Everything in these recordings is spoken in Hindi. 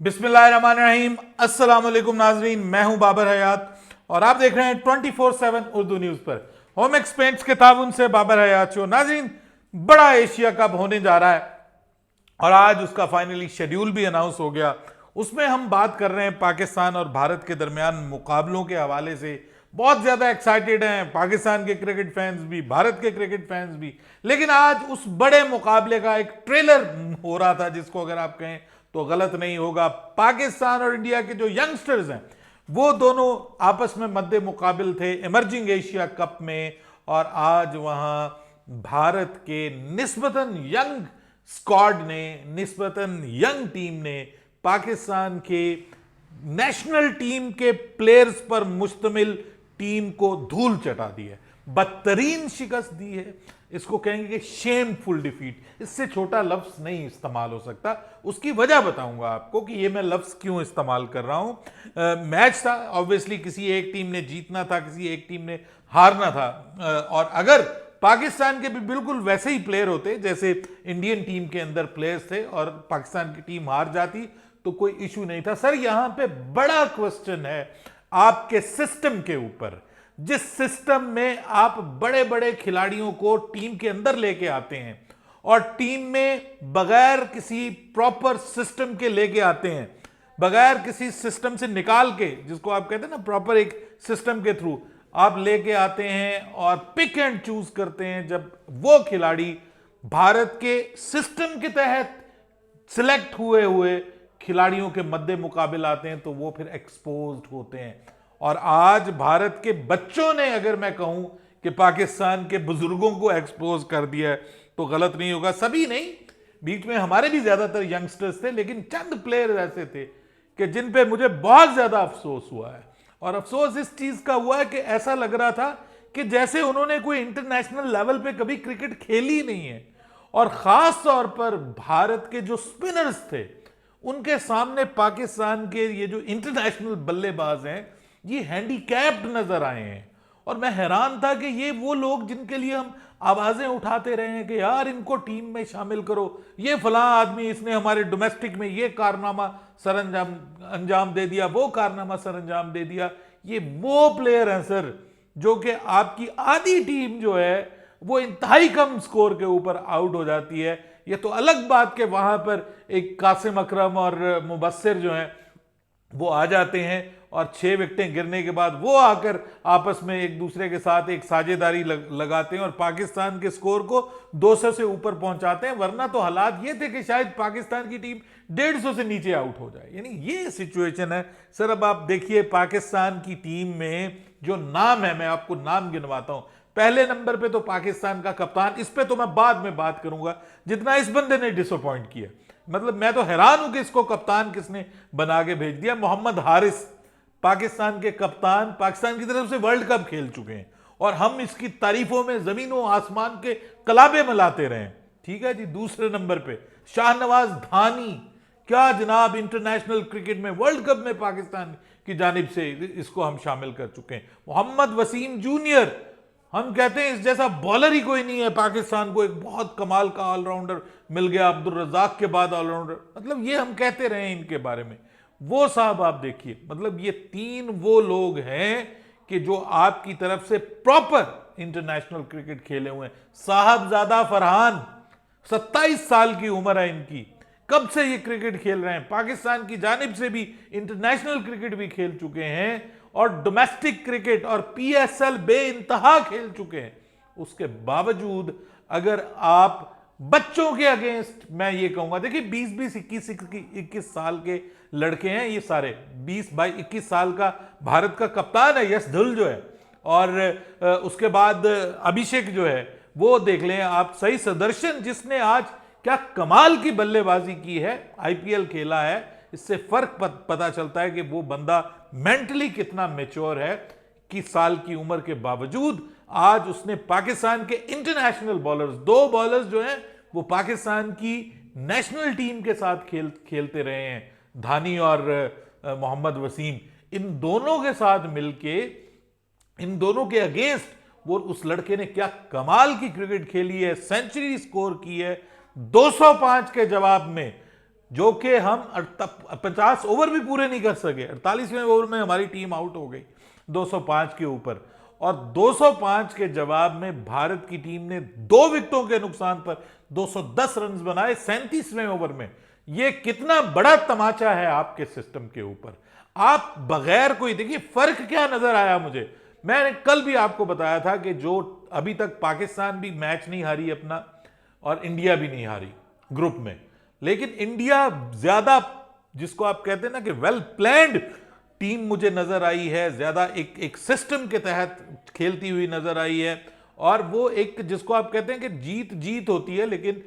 बिस्मिल्लाहिर्रहमानिर्रहीम। अस्सलाम वालेकुम नाजरीन, मैं हूं बाबर हयात और आप देख रहे हैं 24/7 उर्दू न्यूज पर। होम एक्सपेंट्स के ताउन से बाबर हयात शो। नाजरीन, बड़ा एशिया कप होने जा रहा है और आज उसका फाइनली शेड्यूल भी अनाउंस हो गया। उसमें हम बात कर रहे हैं पाकिस्तान और भारत के दरमियान मुकाबलों के हवाले से। बहुत ज्यादा एक्साइटेड हैं पाकिस्तान के क्रिकेट फैंस भी, भारत के क्रिकेट फैंस भी। लेकिन आज उस बड़े मुकाबले का एक ट्रेलर हो रहा था, जिसको अगर आप कहें तो गलत नहीं होगा। पाकिस्तान और इंडिया के जो यंगस्टर्स हैं वो दोनों आपस में मद्दे मुकाबिल थे इमर्जिंग एशिया कप में। और आज वहां भारत के निस्बतन यंग स्क्वाड ने, निस्बतन यंग टीम ने पाकिस्तान के नेशनल टीम के प्लेयर्स पर मुश्तमिल टीम को धूल चटा दी है, बदतरीन शिकस्त दी है। इसको कहेंगे कि शेमफुल डिफीट। इससे छोटा लफ्ज नहीं इस्तेमाल हो सकता। उसकी वजह बताऊंगा आपको कि ये मैं लफ्ज क्यों इस्तेमाल कर रहा हूं। मैच था, ऑब्वियसली किसी एक टीम ने जीतना था, किसी एक टीम ने हारना था। और अगर पाकिस्तान के भी बिल्कुल वैसे ही प्लेयर होते जैसे इंडियन टीम के अंदर प्लेयर्स थे और पाकिस्तान की टीम हार जाती तो कोई इशू नहीं था। सर, यहां पे बड़ा क्वेश्चन है आपके सिस्टम के ऊपर। जिस सिस्टम में आप बड़े बड़े खिलाड़ियों को टीम के अंदर लेके आते हैं और टीम में बगैर किसी प्रॉपर सिस्टम के लेके आते हैं, बगैर किसी सिस्टम से निकाल के, जिसको आप कहते हैं ना प्रॉपर एक सिस्टम के थ्रू आप लेके आते हैं और पिक एंड चूज करते हैं। जब वो खिलाड़ी भारत के सिस्टम के तहत सिलेक्ट हुए हुए खिलाड़ियों के मद्दे मुकाबिल आते हैं तो वो फिर एक्सपोज्ड होते हैं। और आज भारत के बच्चों ने, अगर मैं कहूं कि पाकिस्तान के बुजुर्गों को एक्सपोज कर दिया है तो गलत नहीं होगा। सभी नहीं, बीच में हमारे भी ज्यादातर यंगस्टर्स थे, लेकिन चंद प्लेयर ऐसे थे कि जिन पे मुझे बहुत ज्यादा अफसोस हुआ है। और अफसोस इस चीज का हुआ है कि ऐसा लग रहा था कि जैसे उन्होंने कोई इंटरनेशनल लेवल पे कभी क्रिकेट खेली नहीं है। और खास तौर पर भारत के जो स्पिनर्स थे उनके सामने पाकिस्तान के ये जो इंटरनेशनल बल्लेबाज हैं ये हैंडीकैप्ड नजर आए हैं। और मैं हैरान था कि ये वो लोग जिनके लिए हम आवाजें उठाते रहे हैं कि यार इनको टीम में शामिल करो, ये फलां आदमी इसने हमारे डोमेस्टिक में ये कारनामा अंजाम दे दिया, वो कारनामा अंजाम दे दिया। ये वो प्लेयर हैं सर जो कि आपकी आधी टीम जो है वो इंतहाई कम स्कोर के ऊपर आउट हो जाती है। ये तो अलग बात कि वहां पर एक कासिम अकरम और मुबस्सिर जो हैं वो आ जाते हैं और 6 विकेटें गिरने के बाद वो आकर आपस में एक दूसरे के साथ एक साझेदारी लगाते हैं और पाकिस्तान के स्कोर को 200 से ऊपर पहुंचाते हैं। वरना तो हालात ये थे कि शायद पाकिस्तान की टीम 150 से नीचे आउट हो जाए। यानी ये सिचुएशन है सर। अब आप देखिए पाकिस्तान की टीम में जो नाम है, मैं आपको नाम गिनवाता हूं। पहले नंबर पे तो पाकिस्तान का कप्तान, इस पे तो मैं बाद में बात करूंगा, जितना इस बंदे ने डिसअपॉइंट किया, मतलब मैं तो हैरान हूं कि इसको कप्तान किसने बना के भेज दिया। मोहम्मद हारिस पाकिस्तान के कप्तान, पाकिस्तान की तरफ से वर्ल्ड कप खेल चुके हैं और हम इसकी तारीफों में जमीनों आसमान के कलाबे मिलाते रहे। ठीक है जी। दूसरे नंबर पे शाहनवाज धानी, क्या जनाब, इंटरनेशनल क्रिकेट में वर्ल्ड कप में पाकिस्तान की जानिब से इसको हम शामिल कर चुके हैं। मोहम्मद वसीम जूनियर, हम कहते हैं इस जैसा बॉलर ही कोई नहीं है। पाकिस्तान को एक बहुत कमाल का ऑलराउंडर मिल गया, अब्दुल रजाक के बाद ऑलराउंडर, मतलब ये हम कहते रहे इनके बारे में। वो साहब आप देखिए, मतलब ये 3 वो लोग हैं कि जो आपकी तरफ से प्रॉपर इंटरनेशनल क्रिकेट खेले हुए हैं। साहबजादा फरहान, 27 साल की उम्र है इनकी, कब से ये क्रिकेट खेल रहे हैं, पाकिस्तान की जानिब से भी इंटरनेशनल क्रिकेट भी खेल चुके हैं और डोमेस्टिक क्रिकेट और पीएसएल बेइंतहा खेल चुके हैं। उसके बावजूद अगर आप बच्चों के अगेंस्ट, मैं ये कहूंगा, देखिए 20-20, 21-21 साल के लड़के हैं ये सारे। 20-21 साल का भारत का कप्तान है यश धुल जो है, और उसके बाद अभिषेक जो है वो देख लें आप, सही सदर्शन जिसने आज क्या कमाल की बल्लेबाजी की है, आईपीएल खेला है। इससे फर्क पता चलता है कि वो बंदा मेंटली कितना मैच्योर है कि साल की उम्र के बावजूद आज उसने पाकिस्तान के इंटरनेशनल बॉलर्स, 2 बॉलर्स जो हैं वो पाकिस्तान की नेशनल टीम के साथ खेलते रहे हैं, धानी और मोहम्मद वसीम। इन दोनों के साथ मिलके, इन दोनों के अगेंस्ट वो उस लड़के ने क्या कमाल की क्रिकेट खेली है, सेंचुरी स्कोर की है। 205 के जवाब में जो कि हम 50 ओवर भी पूरे नहीं कर सके। 48वें ओवर में हमारी टीम आउट हो गई 205 के ऊपर, और 205 के जवाब में भारत की टीम ने 2 विकेटों के नुकसान पर 210 रन बनाए 37वें ओवर में। यह कितना बड़ा तमाचा है आपके सिस्टम के ऊपर। आप बगैर कोई, देखिए फर्क क्या नजर आया मुझे, मैंने कल भी आपको बताया था कि जो अभी तक पाकिस्तान भी मैच नहीं हारी अपना, और इंडिया भी नहीं हारी ग्रुप में, लेकिन इंडिया ज्यादा, जिसको आप कहते हैं ना कि वेल प्लान्ड टीम मुझे नजर आई है, ज्यादा एक सिस्टम के तहत खेलती हुई नजर आई है। और वो एक, जिसको आप कहते हैं कि जीत जीत होती है, लेकिन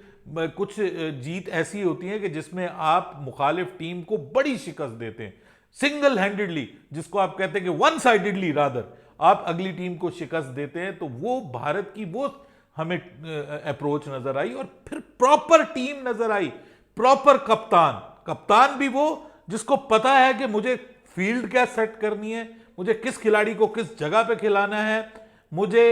कुछ जीत ऐसी होती है कि जिसमें आप मुखालिफ टीम को बड़ी शिकस्त देते हैं सिंगल हैंडेडली, जिसको आप कहते हैं कि वन साइडेडली रादर आप अगली टीम को शिकस्त देते हैं। तो वो भारत की वो हमें अप्रोच नजर आई, और फिर प्रॉपर टीम नजर आई, प्रॉपर कप्तान भी वो जिसको पता है कि मुझे फील्ड क्या सेट करनी है, मुझे किस खिलाड़ी को किस जगह पे खिलाना है, मुझे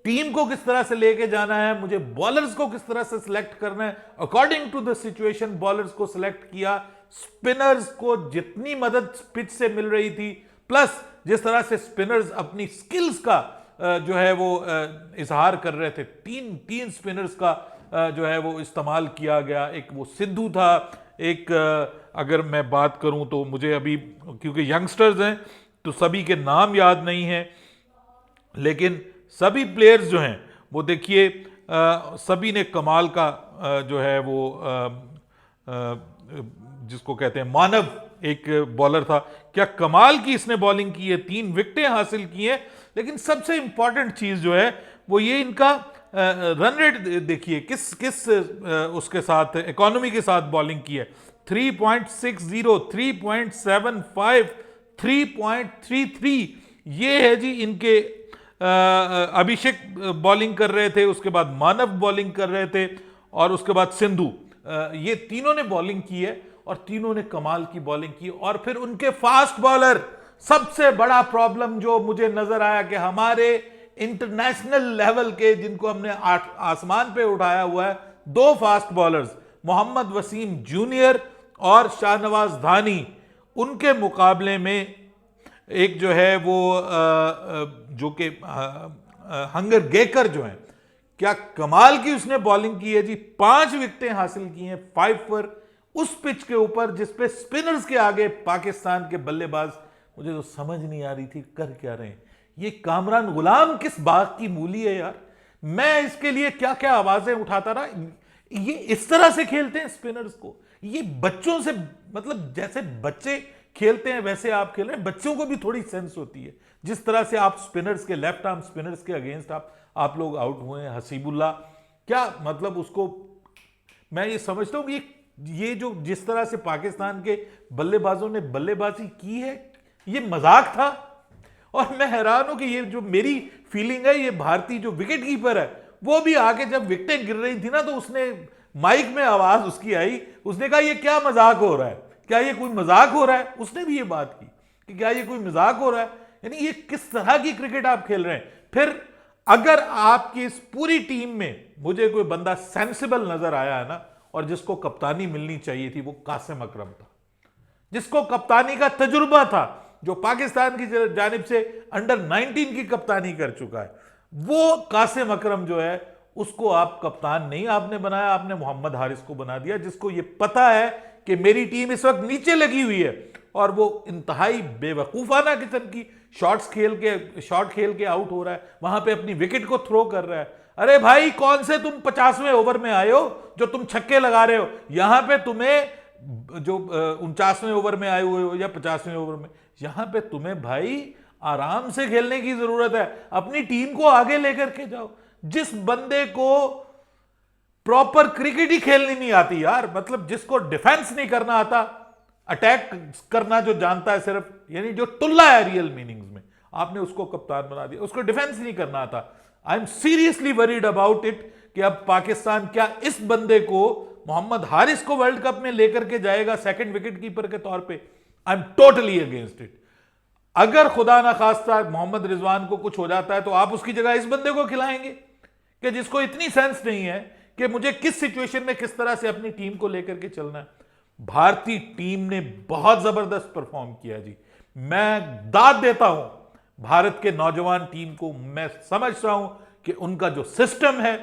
टीम को किस तरह से लेके जाना है, मुझे बॉलर्स को किस तरह से सिलेक्ट करना है, according to the situation bowlers को सिलेक्ट किया। स्पिनर्स को जितनी मदद पिच से मिल रही थी, प्लस जिस तरह से स्पिनर्स अपनी स्किल्स का जो है वो इजहार कर रहे थे, तीन स्पिनर्स का जो है वो इस्तेमाल किया गया। एक वो सिद्धू था, एक अगर मैं बात करूं तो मुझे अभी, क्योंकि यंगस्टर्स हैं तो सभी के नाम याद नहीं है, लेकिन सभी प्लेयर्स जो हैं वो देखिए सभी ने कमाल का जो है वो जिसको कहते हैं मानव, एक बॉलर था, क्या कमाल की इसने बॉलिंग की है, 3 विकेटें हासिल की हैं। लेकिन सबसे इंपॉर्टेंट चीज जो है वो ये इनका रन रेट देखिए, किस उसके साथ, इकोनॉमी के साथ बॉलिंग की है। 3.60, 3.75, 3.33, ये है जी इनके। अभिषेक बॉलिंग कर रहे थे, उसके बाद मानव बॉलिंग कर रहे थे, और उसके बाद सिंधु, ये तीनों ने बॉलिंग की है और तीनों ने कमाल की बॉलिंग की। और फिर उनके फास्ट बॉलर, सबसे बड़ा प्रॉब्लम जो मुझे नजर आया कि हमारे इंटरनेशनल लेवल के, जिनको हमने आसमान पे उठाया हुआ है, 2 fast bowlers Mohammad Wasim junior और शाहनवाज धानी, उनके मुकाबले में एक जो है वो जो कि हंगर गेकर जो है, क्या कमाल की उसने बॉलिंग की है जी। 5 विकेटें हासिल की हैं 5 पर, उस पिच के ऊपर जिस पे स्पिनर्स के आगे पाकिस्तान के बल्लेबाज, मुझे तो समझ नहीं आ रही थी कर क्या रहे हैं। ये कामरान गुलाम किस बाग की मूली है यार। मैं इसके लिए क्या क्या आवाजें उठाता रहा। ये इस तरह से खेलते हैं स्पिनर्स को, ये बच्चों से, मतलब जैसे बच्चे खेलते हैं वैसे आप खेल रहे हैं। बच्चों को भी थोड़ी सेंस होती है। जिस तरह से आप स्पिनर्स के, लेफ्ट आर्म स्पिनर्स के अगेंस्ट आप लोग आउट हुए हैं। हसीबुल्ला, क्या मतलब उसको, मैं ये समझता हूं कि ये जो जिस तरह से पाकिस्तान के बल्लेबाजों ने बल्लेबाजी की है, ये मजाक था। और मैं हैरान हूं कि ये जो मेरी फीलिंग है, ये भारतीय जो विकेट कीपर है वो भी आके जब विकेटें गिर रही थी ना, तो उसने माइक में आवाज उसकी आई, उसने कहा ये क्या मजाक हो रहा है, क्या ये कोई मजाक हो रहा है। उसने भी ये बात की कि क्या ये कोई मजाक हो रहा है। यानी ये किस तरह की क्रिकेट आप खेल रहे हैं। फिर अगर आपकी इस पूरी टीम में मुझे कोई बंदा सेंसिबल नजर आया है ना, और जिसको कप्तानी मिलनी चाहिए थी, वो कासिम अकरम था, जिसको कप्तानी का तजुर्बा था, जो पाकिस्तान की जानिब से अंडर 19 की कप्तानी कर चुका है। वो कासिम अकरम जो है, उसको आप कप्तान नहीं आपने बनाया, आपने मोहम्मद हारिस को बना दिया, जिसको ये पता है कि मेरी टीम इस वक्त नीचे लगी हुई है, और वो इंतहाई बेवकूफाना किस्म की शॉट खेल के आउट हो रहा है, वहां पे अपनी विकेट को थ्रो कर रहा है। अरे भाई, कौन से तुम 50वें ओवर में आए हो जो तुम छक्के लगा रहे हो। यहां पे तुम्हें जो 49वें ओवर में आए हुए हो या 50वें ओवर में, यहां पे तुम्हें भाई आराम से खेलने की जरूरत है। अपनी टीम को आगे लेकर के जाओ। जिस बंदे को प्रॉपर क्रिकेट ही खेलनी नहीं आती यार, मतलब जिसको डिफेंस नहीं करना आता, अटैक करना जो जानता है सिर्फ, यानी जो टुल्ला है रियल मीनिंग्स में, आपने उसको कप्तान बना दिया, उसको डिफेंस नहीं करना आता। I am seriously worried about it कि अब पाकिस्तान क्या इस बंदे को, मोहम्मद हारिस को वर्ल्ड कप में लेकर के जाएगा सेकंड विकेट कीपर के तौर पे। I am totally against it. अगर खुदा ना खास्ता मोहम्मद रिजवान को कुछ हो जाता है, तो आप उसकी जगह इस बंदे को खिलाएंगे कि जिसको इतनी सेंस नहीं है कि मुझे किस सिचुएशन में किस तरह से अपनी टीम को लेकर के चलना है। भारतीय टीम ने बहुत जबरदस्त परफॉर्म किया जी। मैं दाद देता हूं भारत के नौजवान टीम को। मैं समझ रहा हूं कि उनका जो सिस्टम है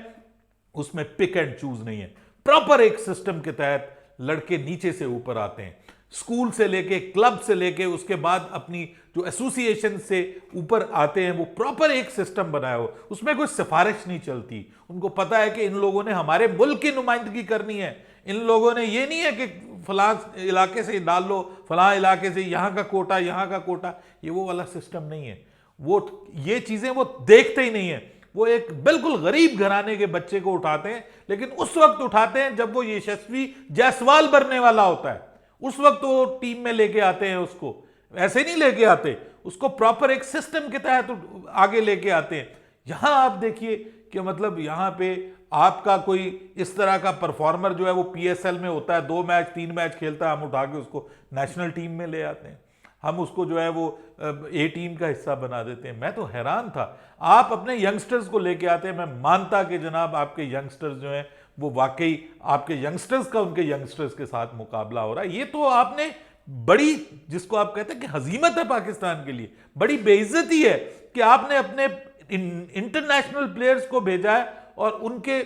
उसमें पिक एंड चूज नहीं है। प्रॉपर एक सिस्टम के तहत लड़के नीचे से ऊपर आते हैं, स्कूल से लेके, क्लब से लेके, उसके बाद अपनी जो एसोसिएशन से ऊपर आते हैं। वो प्रॉपर एक सिस्टम बनाया हो, उसमें कोई सिफारिश नहीं चलती। उनको पता है कि इन लोगों ने हमारे मुल्क की नुमाइंदगी करनी है। इन लोगों ने ये नहीं है कि फलां इलाके से डाल लो, फलां इलाके से यहां का कोटा, यहां का कोटा। ये वो वाला सिस्टम नहीं है। वो ये चीजें वो देखते ही नहीं है। वो एक बिल्कुल गरीब घराने के बच्चे को उठाते हैं, लेकिन उस वक्त उठाते हैं जब वो यशस्वी जायसवाल बनने वाला होता है। उस वक्त वो टीम में लेके आते हैं उसको, ऐसे नहीं लेके आते उसको, प्रॉपर एक सिस्टम के तहत आगे लेके आते हैं। यहां आप देखिए कि मतलब यहां पे आपका कोई इस तरह का परफॉर्मर जो है वो पीएसएल में होता है, 2 मैच 3 मैच खेलता है, हम उठा के उसको नेशनल टीम में ले आते हैं, हम उसको जो है वो ए टीम का हिस्सा बना देते हैं। मैं तो हैरान था। आप अपने यंगस्टर्स को लेके आते हैं। मैं मानता कि जनाब आपके यंगस्टर्स जो हैं वो वाकई आपके यंगस्टर्स का उनके यंगस्टर्स के साथ मुकाबला हो रहा है। ये तो आपने बड़ी, जिसको आप कहते हैं कि हजीमत है पाकिस्तान के लिए, बड़ी बेइज्जती है कि आपने अपने इंटरनेशनल प्लेयर्स को भेजा है और उनके,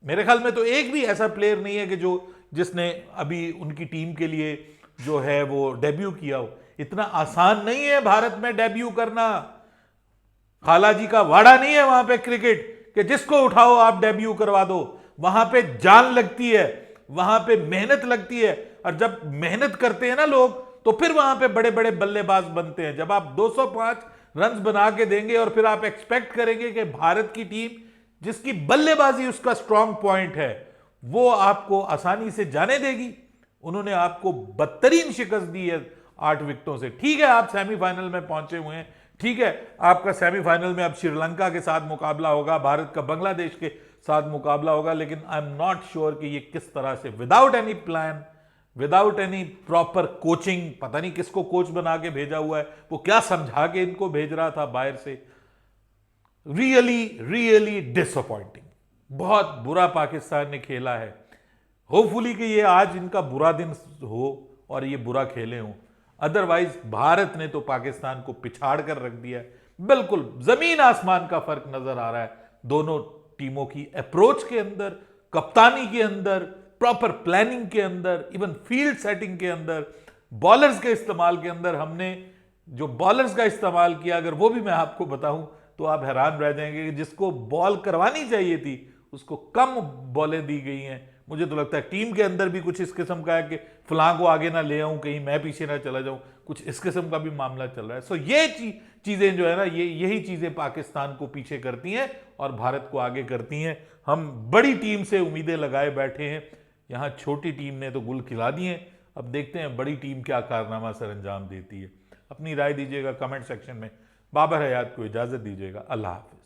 मेरे ख्याल में तो एक भी ऐसा प्लेयर नहीं है कि जिसने अभी उनकी टीम के लिए जो है वो डेब्यू किया हो। इतना आसान नहीं है भारत में डेब्यू करना। खाला जी का वाड़ा नहीं है वहां पे क्रिकेट कि जिसको उठाओ आप डेब्यू करवा दो। वहां पे जान लगती है, वहां पे मेहनत लगती है, और जब मेहनत करते हैं ना लोग तो फिर वहां पे बड़े बड़े बल्लेबाज बनते हैं। जब आप 205 रन बना के देंगे और फिर आप एक्सपेक्ट करेंगे कि भारत की टीम जिसकी बल्लेबाजी उसका स्ट्रांग पॉइंट है वो आपको आसानी से जाने देगी। उन्होंने आपको बदतरीन शिकस्त दी है 8 विकेटों से। ठीक है, आप सेमीफाइनल में पहुंचे हुए हैं, ठीक है, आपका सेमीफाइनल में अब श्रीलंका के साथ मुकाबला होगा, भारत का बांग्लादेश के साथ मुकाबला होगा, लेकिन आई एम नॉट श्योर कि ये किस तरह से without any plan, without any proper coaching, पता नहीं किसको कोच बना के भेजा हुआ है, वो क्या समझा के इनको भेज रहा था बाहर से। Really really disappointing. बहुत बुरा पाकिस्तान ने खेला है। होपफुली कि ये आज इनका बुरा दिन हो और ये बुरा खेले हों, अदरवाइज भारत ने तो पाकिस्तान को पिछाड़ कर रख दिया है। बिल्कुल जमीन आसमान का फर्क नजर आ रहा है दोनों टीमों की अप्रोच के अंदर, कप्तानी के अंदर, प्रॉपर प्लानिंग के अंदर, इवन फील्ड सेटिंग के अंदर, बॉलर्स के इस्तेमाल के अंदर। हमने जो बॉलर्स का इस्तेमाल किया, अगर वो भी मैं आपको बताऊं तो आप हैरान रह जाएंगे कि जिसको बॉल करवानी चाहिए थी उसको कम बॉलें दी गई हैं। मुझे तो लगता है टीम के अंदर भी कुछ इस किस्म का है कि फलां को आगे ना ले आऊं, कहीं मैं पीछे ना चला जाऊं, कुछ इस किस्म का भी मामला चल रहा है। सो ये चीजें जो है ना, यही चीजें पाकिस्तान को पीछे करती हैं और भारत को आगे करती हैं। हम बड़ी टीम से उम्मीदें लगाए बैठे हैं, यहां छोटी टीम ने तो गुल खिला दिए। अब देखते हैं बड़ी टीम क्या कारनामा सर अंजाम देती है। अपनी राय दीजिएगा कमेंट सेक्शन में। बाबर हयात को इजाजत दीजिएगा। अल्लाह हाफिज।